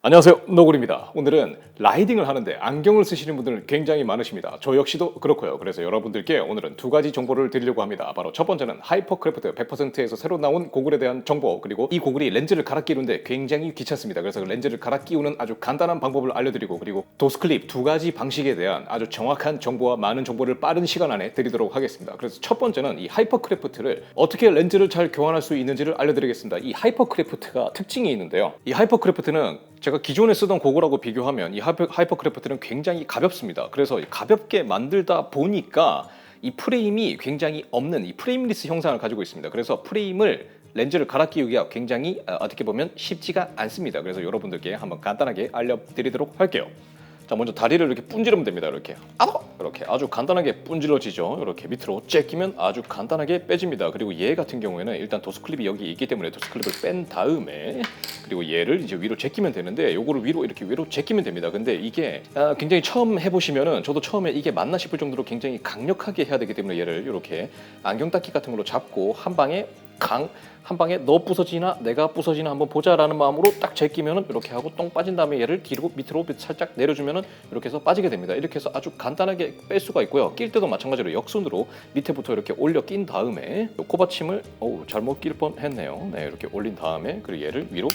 안녕하세요, 노골입니다. 오늘은 라이딩을 하는데 안경을 쓰시는 분들 굉장히 많으십니다. 저 역시도 그렇고요. 그래서 여러분들께 오늘은 두 가지 정보를 드리려고 합니다. 바로 첫 번째는 하이퍼크래프트 100%에서 새로 나온 고글에 대한 정보, 그리고 이 고글이 렌즈를 갈아 끼우는데 굉장히 귀찮습니다. 그래서 렌즈를 갈아 끼우는 아주 간단한 방법을 알려드리고, 그리고 도스클립 두 가지 방식에 대한 아주 정확한 정보와 많은 정보를 빠른 시간 안에 드리도록 하겠습니다. 그래서 첫 번째는 이 하이퍼크래프트를 어떻게 렌즈를 잘 교환할 수 있는지를 알려드리겠습니다. 이 하이퍼크래프트가 특징이 있는데요. 이 하이퍼크래프트는 제가 기존에 쓰던 고글하고 비교하면 이 하이퍼크래프트는 굉장히 가볍습니다. 그래서 가볍게 만들다 보니까 이 프레임이 굉장히 없는 이 프레임리스 형상을 가지고 있습니다. 그래서 프레임을 렌즈를 갈아 끼우기가 굉장히 어떻게 보면 쉽지가 않습니다. 그래서 여러분들께 한번 간단하게 알려드리도록 할게요. 자, 먼저 다리를 이렇게 분지르면 됩니다. 이렇게 아주 간단하게 분질러지죠. 이렇게 밑으로 째끼면 아주 간단하게 빼집니다. 그리고 얘 같은 경우에는 일단 도스클립이 여기 있기 때문에 도스클립을 뺀 다음에, 그리고 얘를 이제 위로 제끼면 되는데, 요거를 위로 제끼면 됩니다. 근데 이게 굉장히 처음 해보시면은, 저도 처음에 이게 맞나 싶을 정도로 굉장히 강력하게 해야 되기 때문에 얘를 이렇게 안경 닦기 같은 걸로 잡고 한 방에 너 부서지나 내가 부서지나 한번 보자라는 마음으로 딱 제끼면은 이렇게 하고 똥 빠진 다음에 얘를 뒤로 밑으로 살짝 내려주면은 이렇게 해서 빠지게 됩니다. 이렇게 해서 아주 간단하게 뺄 수가 있고요. 낄 때도 마찬가지로 역순으로 밑에부터 이렇게 올려 낀 다음에 코받침을 잘못 낄 뻔했네요. 네, 이렇게 올린 다음에, 그리고 얘를 위로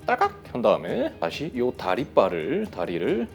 딸깍 한 다음에 다시 요 다리를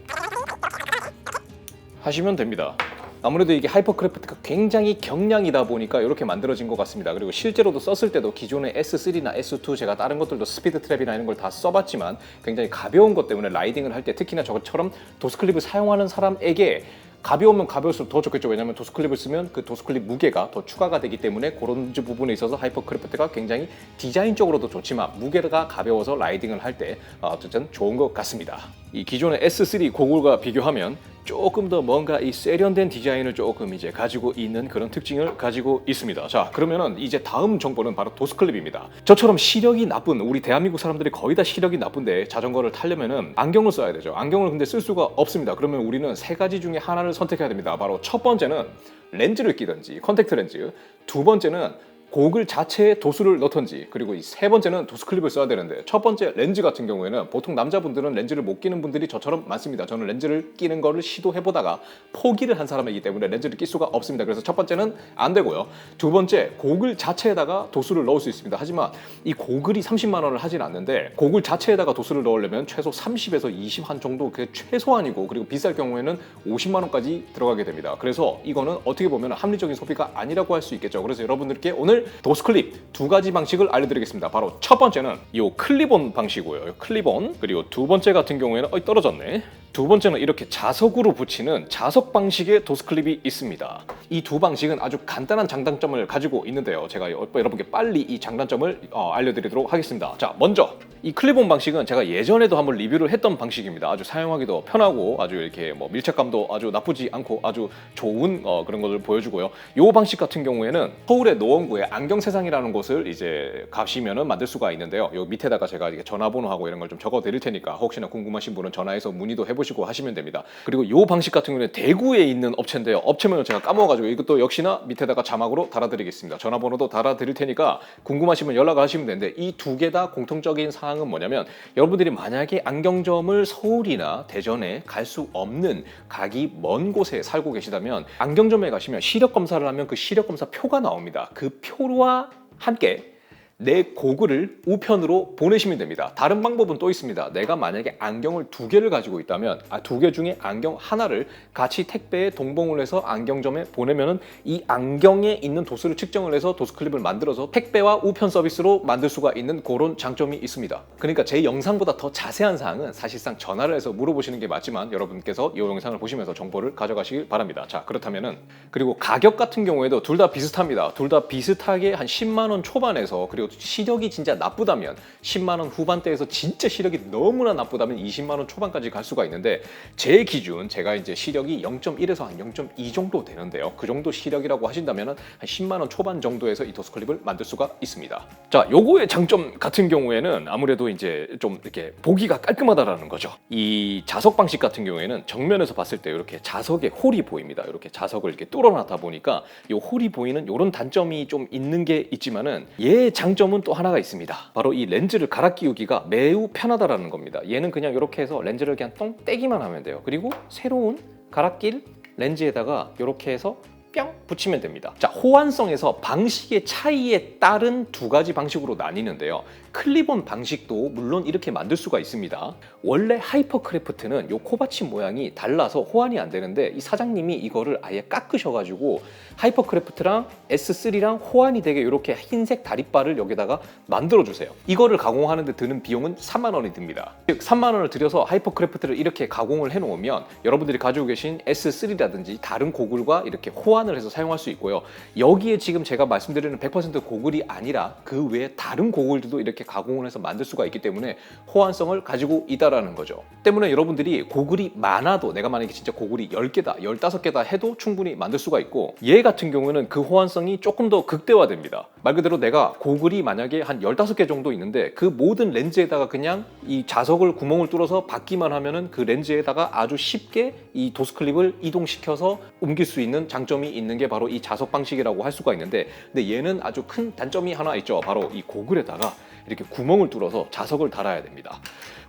하시면 됩니다. 아무래도 이게 하이퍼크래프트가 굉장히 경량이다 보니까 이렇게 만들어진 것 같습니다. 그리고 실제로도 썼을 때도 기존의 S3나 S2, 제가 다른 것들도 스피드 트랩이나 이런 걸 다 써봤지만 굉장히 가벼운 것 때문에 라이딩을 할 때, 특히나 저처럼 도스클립을 사용하는 사람에게 가벼우면 가벼울수록 더 좋겠죠. 왜냐하면 도스클립을 쓰면 그 도스클립 무게가 더 추가가 되기 때문에 그런 부분에 있어서 하이퍼크래프트가 굉장히 디자인적으로도 좋지만 무게가 가벼워서 라이딩을 할 때 어쨌든 좋은 것 같습니다. 이 기존의 S3 고글과 비교하면 조금 더 뭔가 이 세련된 디자인을 조금 이제 가지고 있는 그런 특징을 가지고 있습니다. 자, 그러면은 이제 다음 정보는 바로 도스클립입니다. 저처럼 시력이 나쁜, 우리 대한민국 사람들이 거의 다 시력이 나쁜데 자전거를 타려면은 안경을 써야 되죠. 안경을 근데 쓸 수가 없습니다. 그러면 우리는 세 가지 중에 하나를 선택해야 됩니다. 바로 첫 번째는 렌즈를 끼든지, 컨택트 렌즈. 두 번째는 고글 자체에 도수를 넣던지, 그리고 이 세 번째는 도스클립을 써야 되는데, 첫 번째 렌즈 같은 경우에는 보통 남자분들은 렌즈를 못 끼는 분들이 저처럼 많습니다. 저는 렌즈를 끼는 거를 시도해보다가 포기를 한 사람이기 때문에 렌즈를 낄 수가 없습니다. 그래서 첫 번째는 안 되고요. 두 번째, 고글 자체에다가 도수를 넣을 수 있습니다. 하지만 이 고글이 30만 원을 하진 않는데, 고글 자체에다가 도수를 넣으려면 최소 30에서 20한 정도, 그게 최소한이고, 그리고 비쌀 경우에는 50만 원까지 들어가게 됩니다. 그래서 이거는 어떻게 보면 합리적인 소비가 아니라고 할 수 있겠죠. 그래서 여러분들께 오늘 도스클립 두 가지 방식을 알려드리겠습니다. 바로 첫 번째는 이 클립온 방식이고요. 클립온. 그리고 두 번째 같은 경우에는 떨어졌네. 두 번째는 이렇게 자석으로 붙이는 자석 방식의 도스클립이 있습니다. 이 두 방식은 아주 간단한 장단점을 가지고 있는데요. 제가 여러분께 빨리 이 장단점을 알려드리도록 하겠습니다. 자, 먼저 이 클립온 방식은 제가 예전에도 한번 리뷰를 했던 방식입니다. 아주 사용하기도 편하고 아주 이렇게 밀착감도 아주 나쁘지 않고 아주 좋은 그런 것을 보여주고요. 이 방식 같은 경우에는 서울의 노원구에 안경세상이라는 곳을 이제 가시면은 만들 수가 있는데요. 요 밑에다가 제가 이게 전화번호하고 이런 걸 좀 적어 드릴 테니까 혹시나 궁금하신 분은 전화해서 문의도 해보시고 하시면 됩니다. 그리고 이 방식 같은 경우는 대구에 있는 업체인데요. 업체명을 제가 까먹어가지고 이것도 역시나 밑에다가 자막으로 달아드리겠습니다. 전화번호도 달아드릴 테니까 궁금하시면 연락하시면 되는데, 이 두 개 다 공통적인 사항은 뭐냐면, 여러분들이 만약에 안경점을 서울이나 대전에 갈 수 없는, 가기 먼 곳에 살고 계시다면 안경점에 가시면 시력 검사를 하면 그 시력 검사 표가 나옵니다. 그 표와 함께 내 고글을 우편으로 보내시면 됩니다. 다른 방법은 또 있습니다. 내가 만약에 안경을 두 개를 가지고 있다면 두 개 중에 안경 하나를 같이 택배에 동봉을 해서 안경점에 보내면은 이 안경에 있는 도수를 측정을 해서 도스클립을 만들어서 택배와 우편 서비스로 만들 수가 있는 그런 장점이 있습니다. 그러니까 제 영상보다 더 자세한 사항은 사실상 전화를 해서 물어보시는 게 맞지만, 여러분께서 이 영상을 보시면서 정보를 가져가시길 바랍니다. 자, 그렇다면은, 그리고 가격 같은 경우에도 둘 다 비슷합니다. 둘 다 비슷하게 한 10만 원 초반에서, 그리고 시력이 진짜 나쁘다면 10만 원 후반대에서, 진짜 시력이 너무나 나쁘다면 20만 원 초반까지 갈 수가 있는데, 제 기준, 제가 이제 시력이 0.1에서 한 0.2 정도 되는데요. 그 정도 시력이라고 하신다면 한 10만 원 초반 정도에서 이 도스클립을 만들 수가 있습니다. 자, 요거의 장점 같은 경우에는 아무래도 이제 좀 이렇게 보기가 깔끔하다라는 거죠. 이 자석 방식 같은 경우에는 정면에서 봤을 때 이렇게 자석에 홀이 보입니다. 이렇게 자석을 이렇게 뚫어놨다 보니까 이 홀이 보이는 이런 단점이 좀 있는 게 있지만은, 얘 장점 장점은 또 하나가 있습니다. 바로 이 렌즈를 갈아 끼우기가 매우 편하다라는 겁니다. 얘는 그냥 이렇게 해서 렌즈를 그냥 똥 떼기만 하면 돼요. 그리고 새로운 갈아 낄 렌즈에다가 이렇게 해서 뿅 붙이면 됩니다. 자, 호환성에서 방식의 차이에 따른 두 가지 방식으로 나뉘는데요. 클립온 방식도 물론 이렇게 만들 수가 있습니다. 원래 하이퍼크래프트는 요 코받침 모양이 달라서 호환이 안 되는데 이 사장님이 이거를 아예 깎으셔가지고 하이퍼크래프트랑 S3랑 호환이 되게 이렇게 흰색 다리바를 여기다가 만들어주세요. 이거를 가공하는데 드는 비용은 3만 원이 듭니다. 즉 3만 원을 들여서 하이퍼크래프트를 이렇게 가공을 해놓으면 여러분들이 가지고 계신 S3라든지 다른 고글과 이렇게 호환을 해서 사용할 수 있고요. 여기에 지금 제가 말씀드리는 100% 고글이 아니라 그 외에 다른 고글들도 이렇게 가공을 해서 만들 수가 있기 때문에 호환성을 가지고 있다라는 거죠. 때문에 여러분들이 고글이 많아도 내가 만약에 진짜 고글이 10개다, 15개다 해도 충분히 만들 수가 있고 얘 같은 경우에는 그 호환성이 조금 더 극대화됩니다. 말 그대로 내가 고글이 만약에 한 15개 정도 있는데 그 모든 렌즈에다가 그냥 이 자석을 구멍을 뚫어서 받기만 하면은 그 렌즈에다가 아주 쉽게 이 도스클립을 이동시켜서 옮길 수 있는 장점이 있는 게 바로 이 자석 방식이라고 할 수가 있는데 근데 얘는 아주 큰 단점이 하나 있죠. 바로 이 고글에다가 이렇게 구멍을 뚫어서 자석을 달아야 됩니다.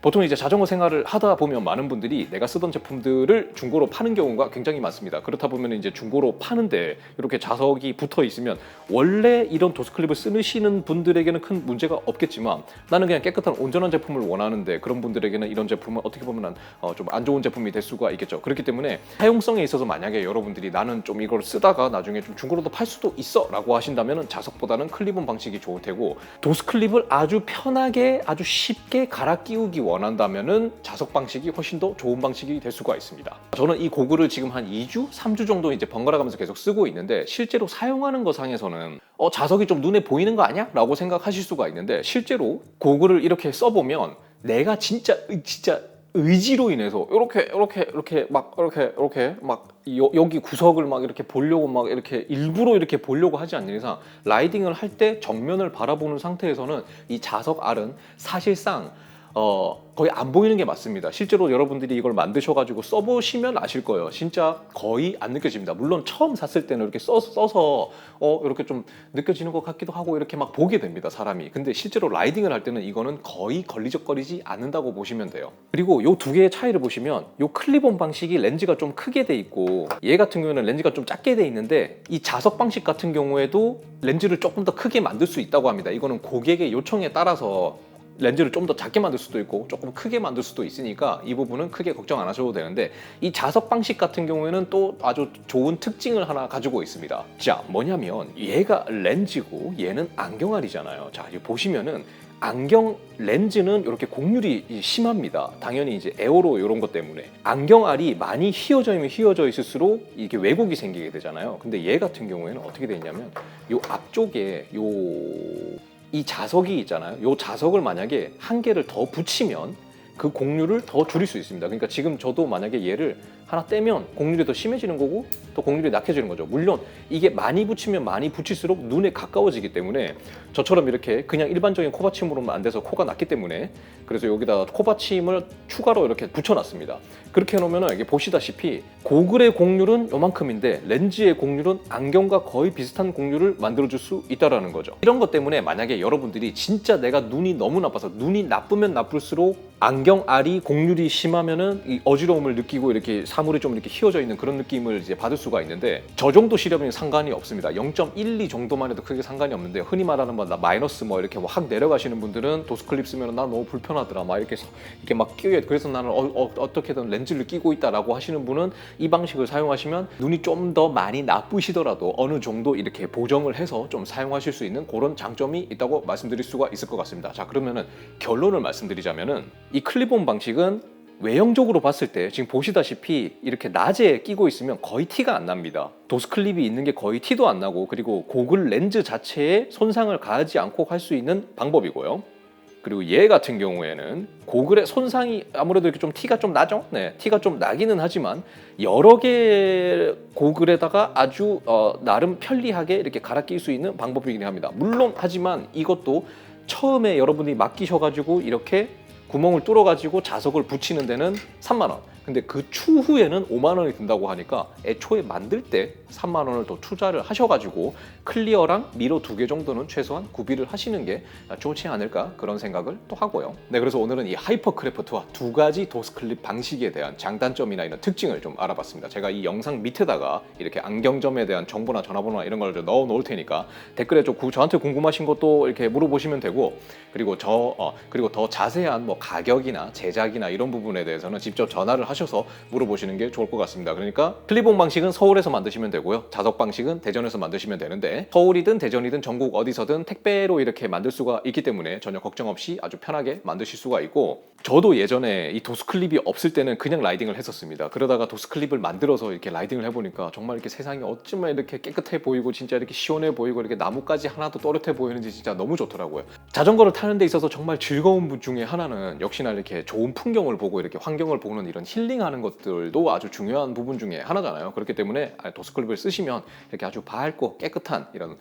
보통 이제 자전거 생활을 하다 보면 많은 분들이 내가 쓰던 제품들을 중고로 파는 경우가 굉장히 많습니다. 그렇다 보면 이제 중고로 파는데 이렇게 자석이 붙어 있으면 원래 이런 도스클립을 쓰시는 분들에게는 큰 문제가 없겠지만 나는 그냥 깨끗한 온전한 제품을 원하는데 그런 분들에게는 이런 제품은 어떻게 보면 좀 안 좋은 제품이 될 수가 있겠죠. 그렇기 때문에 사용성에 있어서 만약에 여러분들이 나는 좀 이걸 쓰다가 나중에 좀 중고로도 팔 수도 있어 라고 하신다면 자석보다는 클립온 방식이 좋을 테고 도스클립을 아주 편하게 아주 쉽게 갈아 끼우기 원한다면은 자석 방식이 훨씬 더 좋은 방식이 될 수가 있습니다. 저는 이 고글을 지금 한 2주, 3주 정도 이제 번갈아 가면서 계속 쓰고 있는데 실제로 사용하는 거 상에서는 자석이 좀 눈에 보이는 거 아니야? 라고 생각하실 수가 있는데 실제로 고글을 이렇게 써보면 내가 진짜 의지로 인해서 이렇게 막 여기 구석을 막 이렇게 보려고 막 이렇게 일부러 이렇게 보려고 하지 않는 이상 라이딩을 할 때 정면을 바라보는 상태에서는 이 자석 알은 사실상 거의 안 보이는 게 맞습니다. 실제로 여러분들이 이걸 만드셔가지고 써보시면 아실 거예요. 진짜 거의 안 느껴집니다. 물론 처음 샀을 때는 이렇게 써서 이렇게 좀 느껴지는 것 같기도 하고 이렇게 막 보게 됩니다, 사람이. 근데 실제로 라이딩을 할 때는 이거는 거의 걸리적거리지 않는다고 보시면 돼요. 그리고 이 두 개의 차이를 보시면 이 클립온 방식이 렌즈가 좀 크게 돼 있고 얘 같은 경우에는 렌즈가 좀 작게 돼 있는데 이 자석 방식 같은 경우에도 렌즈를 조금 더 크게 만들 수 있다고 합니다. 이거는 고객의 요청에 따라서 렌즈를 좀 더 작게 만들 수도 있고 조금 크게 만들 수도 있으니까 이 부분은 크게 걱정 안 하셔도 되는데 이 자석 방식 같은 경우에는 또 아주 좋은 특징을 하나 가지고 있습니다. 자, 뭐냐면 얘가 렌즈고 얘는 안경알이잖아요. 자, 보시면은 안경 렌즈는 이렇게 곡률이 심합니다. 당연히 이제 에어로 이런 것 때문에 안경알이 많이 휘어져 있을수록 이게 왜곡이 생기게 되잖아요. 근데 얘 같은 경우에는 어떻게 돼 있냐면 요 앞쪽에 이 자석이 있잖아요. 이 자석을 만약에 한 개를 더 붙이면 그 곡률을 더 줄일 수 있습니다. 그러니까 지금 저도 만약에 얘를 하나 떼면 곡률이 더 심해지는 거고 또 곡률이 약해지는 거죠. 물론 이게 많이 붙이면 많이 붙일수록 눈에 가까워지기 때문에 저처럼 이렇게 그냥 일반적인 코받침으로만 안 돼서 코가 낮기 때문에 그래서 여기다가 코받침을 추가로 이렇게 붙여놨습니다. 그렇게 해놓으면 이게 보시다시피 고글의 곡률은 요만큼인데 렌즈의 곡률은 안경과 거의 비슷한 곡률을 만들어줄 수 있다는 거죠. 이런 것 때문에 만약에 여러분들이 진짜 내가 눈이 너무 나빠서 눈이 나쁘면 나쁠수록 안경알이 곡률이 심하면은 이 어지러움을 느끼고 이렇게 사물이 좀 이렇게 휘어져 있는 그런 느낌을 이제 받을 수가 있는데 저 정도 시력이면 상관이 없습니다. 0.12 정도만 해도 크게 상관이 없는데 흔히 말하는 나 마이너스 이렇게 확 내려가시는 분들은 도스클립 쓰면 나 너무 불편하더라 막 이렇게 막 끼워 그래서 나는 어떻게든 렌즈를 끼고 있다라고 하시는 분은 이 방식을 사용하시면 눈이 좀 더 많이 나쁘시더라도 어느 정도 이렇게 보정을 해서 좀 사용하실 수 있는 그런 장점이 있다고 말씀드릴 수가 있을 것 같습니다. 자, 그러면은 결론을 말씀드리자면은 이 클립온 방식은 외형적으로 봤을 때 지금 보시다시피 이렇게 낮에 끼고 있으면 거의 티가 안 납니다. 도스클립이 있는 게 거의 티도 안 나고 그리고 고글 렌즈 자체에 손상을 가하지 않고 할 수 있는 방법이고요. 그리고 얘 같은 경우에는 고글의 손상이 아무래도 이렇게 좀 티가 좀 나죠? 네, 티가 좀 나기는 하지만 여러 개 고글에다가 아주 나름 편리하게 이렇게 갈아 낄 수 있는 방법이긴 합니다. 물론 하지만 이것도 처음에 여러분이 맡기셔가지고 이렇게 구멍을 뚫어가지고 자석을 붙이는 데는 3만 원. 근데 그 추후에는 5만 원이 든다고 하니까 애초에 만들 때 3만 원을 더 투자를 하셔가지고 클리어랑 미러 2개 정도는 최소한 구비를 하시는 게 좋지 않을까 그런 생각을 또 하고요. 네, 그래서 오늘은 이 하이퍼크래프트와 두 가지 도스클립 방식에 대한 장단점이나 이런 특징을 좀 알아봤습니다. 제가 이 영상 밑에다가 이렇게 안경점에 대한 정보나 전화번호나 이런 걸 넣어 놓을 테니까 댓글에 좀 저한테 궁금하신 것도 이렇게 물어보시면 되고, 그리고 그리고 더 자세한 뭐 가격이나 제작이나 이런 부분에 대해서는 직접 전화를 하셔서 물어보시는 게 좋을 것 같습니다. 그러니까 클립온 방식은 서울에서 만드시면 되고요. 자석 방식은 대전에서 만드시면 되는데, 서울이든 대전이든 전국 어디서든 택배로 이렇게 만들 수가 있기 때문에 전혀 걱정 없이 아주 편하게 만드실 수가 있고, 저도 예전에 이 도스클립이 없을 때는 그냥 라이딩을 했었습니다. 그러다가 도스클립을 만들어서 이렇게 라이딩을 해보니까 정말 이렇게 세상이 어쩌면 이렇게 깨끗해 보이고 진짜 이렇게 시원해 보이고 이렇게 나뭇가지 하나도 또렷해 보이는지 진짜 너무 좋더라고요. 자전거를 타는 데 있어서 정말 즐거운 분 중에 하나는 역시나 이렇게 좋은 풍경을 보고 이렇게 환경을 보는 이런 힐링하는 것들도 아주 중요한 부분 중에 하나잖아요. 그렇기 때문에 도스클립을 쓰시면 이렇게 아주 밝고 깨끗한 이런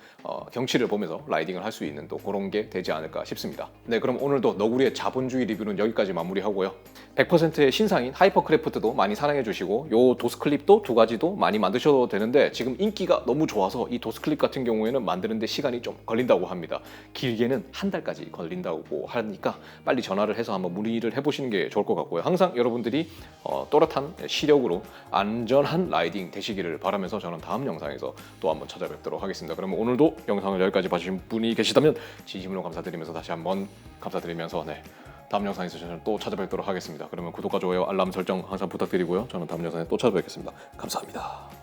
경치를 보면서 라이딩을 할 수 있는 또 그런 게 되지 않을까 싶습니다. 네, 그럼 오늘도 너구리의 자본주의 리뷰는 여기까지 마무리하고요. 100%의 신상인 하이퍼크래프트도 많이 사랑해 주시고, 요 도스클립도 두 가지도 많이 만드셔도 되는데 지금 인기가 너무 좋아서 이 도스클립 같은 경우에는 만드는데 시간이 좀 걸린다고 합니다. 길게는 한 달까지 걸린다고 하니까 빨리 전화를 해서 한번 문의를 해보시는 게 좋을 것 같고요. 항상 여러분들이 또렷한 시력으로 안전한 라이딩 되시기를 바라면서 저는 다음 영상에서 또 한번 찾아뵙도록 하겠습니다. 그러면 오늘도 영상을 여기까지 봐주신 분이 계시다면 진심으로 감사드리면서 다시 한번 감사드리면서 다음 영상에서 저는 또 찾아뵙도록 하겠습니다. 그러면 구독과 좋아요, 알람 설정 항상 부탁드리고요. 저는 다음 영상에 또 찾아뵙겠습니다. 감사합니다.